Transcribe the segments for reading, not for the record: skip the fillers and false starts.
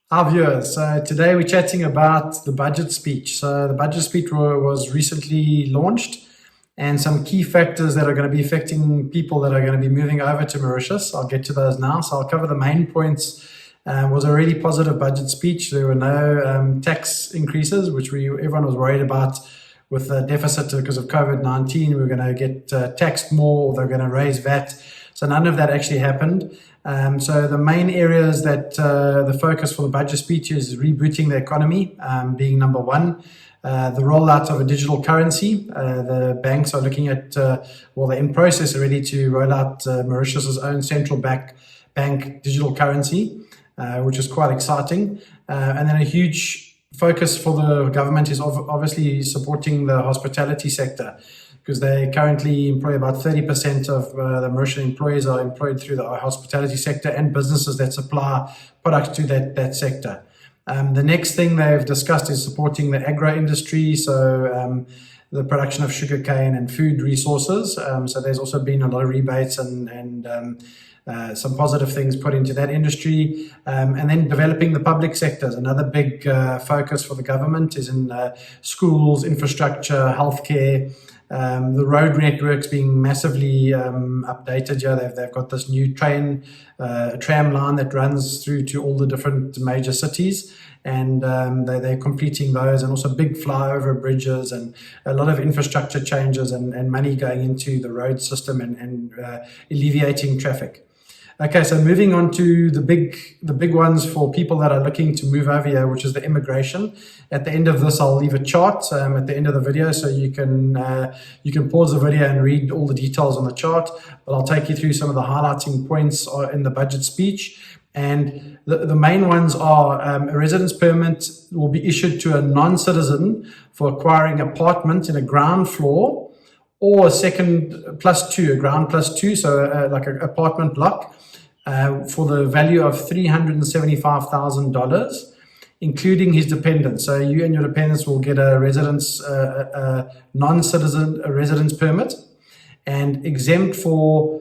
Our viewers. So today we're chatting about the budget speech. So the budget speech was recently launched, and some key factors that are going to be affecting people that are going to be moving over to Mauritius. I'll get to those now. So I'll cover the main points. Was a really positive budget speech. There were no tax increases, which everyone was worried about with the deficit because of COVID-19. We were going to get taxed more, or they're going to raise VAT. So none of that actually happened. So the main areas that the focus for the budget speech is rebooting the economy, being number one. The rollout of a digital currency. The banks are looking at, they're in process already to roll out Mauritius's own central bank digital currency, which is quite exciting. And then a huge focus for the government is obviously supporting the hospitality sector, because they currently employ about 30% of the Mauritian employees are employed through the hospitality sector and businesses that supply products to that sector. The next thing they've discussed is supporting the agro industry, so the production of sugarcane and food resources. So there's also been a lot of rebates and some positive things put into that industry. And then developing the public sectors. Another big focus for the government is in schools, infrastructure, healthcare. The road networks being massively updated. They've got this new tram line that runs through to all the different major cities, and they're completing those, and also big flyover bridges and a lot of infrastructure changes and money going into the road system and alleviating traffic. Okay, so moving on to the big ones for people that are looking to move over here, which is the immigration. At the end of this, I'll leave a chart at the end of the video, so you can pause the video and read all the details on the chart. But I'll take you through some of the highlighting points in the budget speech. And the main ones are a residence permit will be issued to a non-citizen for acquiring apartment in a ground floor or a second plus two, a ground plus two, so like an apartment block, for the value of $375,000, including his dependents. So you and your dependents will get a residence, non-citizen residence permit, and exempt for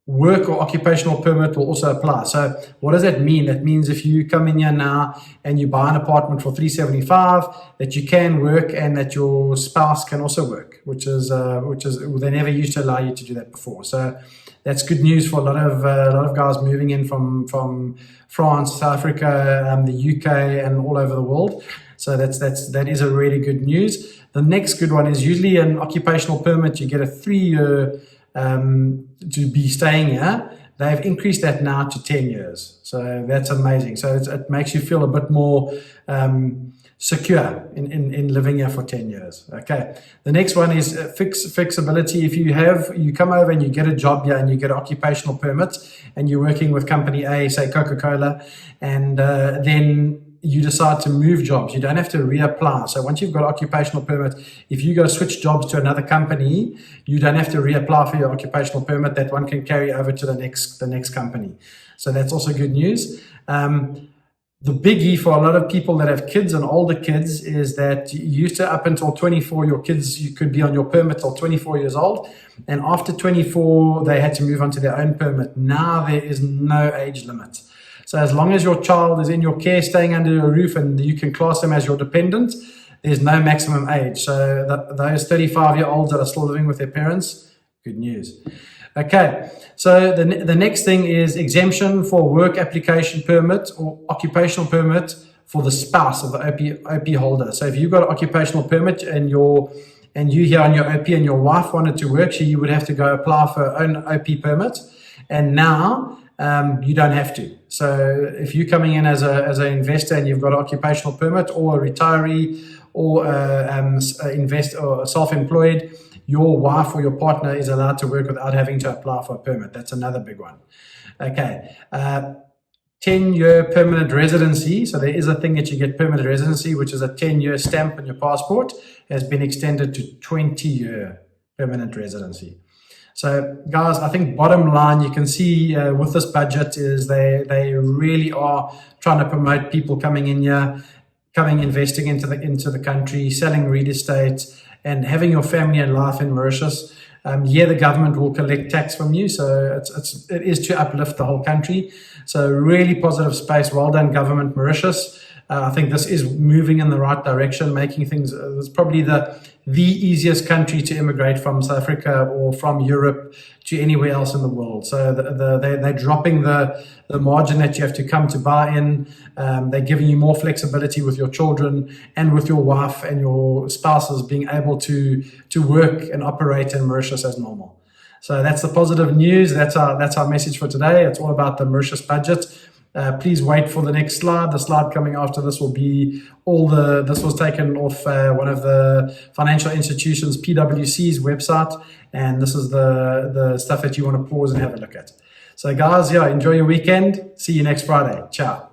work or occupational permit will also apply. So what does that mean? That means if you come in here now and you buy an apartment for $375,000, that you can work and that your spouse can also work, which is they never used to allow you to do that before. So that's good news for a lot of guys moving in from France, South Africa, the UK, and all over the world. So that is a really good news. The next good one is usually an occupational permit. You get a 3-year to be staying here. They've increased that now to 10 years. So that's amazing. So it makes you feel a bit more secure in living here for 10 years. Okay. The next one is flexibility. If you come over and you get a job here and you get an occupational permit and you're working with company A, say Coca-Cola, and then you decide to move jobs, you don't have to reapply. So once you've got an occupational permit, if you go switch jobs to another company, you don't have to reapply for your occupational permit. That one can carry over to the next company. So that's also good news. The biggie for a lot of people that have kids and older kids is that you used to, up until 24, your kids, you could be on your permit till 24 years old. And after 24, they had to move on to their own permit. Now there is no age limit. So as long as your child is in your care, staying under your roof, and you can class them as your dependent, there's no maximum age. So those 35-year-olds that are still living with their parents, good news. Okay, so the next thing is exemption for work application permit or occupational permit for the spouse of the OP holder. So if you've got an occupational permit and you here on your OP and your wife wanted to work, you would have to go apply for her own OP permit. And now you don't have to. So if you're coming in as an investor and you've got an occupational permit, or a retiree, or investor or self-employed, your wife or your partner is allowed to work without having to apply for a permit. That's another big one. Okay. 10-year permanent residency. So there is a thing that you get permanent residency, which is a 10-year stamp on your passport, has been extended to 20-year permanent residency. So guys, I think bottom line, you can see with this budget is they really are trying to promote people coming in here, investing into the country, selling real estate, and having your family and life in Mauritius. Yeah, the government will collect tax from you, so it is to uplift the whole country. So really positive space. Well done, government Mauritius. I think this is moving in the right direction, making things. It's probably the easiest country to immigrate from South Africa or from Europe to anywhere else in the world. So they're dropping the margin that you have to come to buy in. They're giving you more flexibility with your children and with your wife and your spouses being able to work and operate in Mauritius as normal. So that's the positive news. That's our message for today. It's all about the Mauritius budget. Please wait for the next slide. The slide coming after this will be this was taken off one of the financial institutions, PwC's website. And this is the stuff that you want to pause and have a look at. So guys, enjoy your weekend. See you next Friday. Ciao.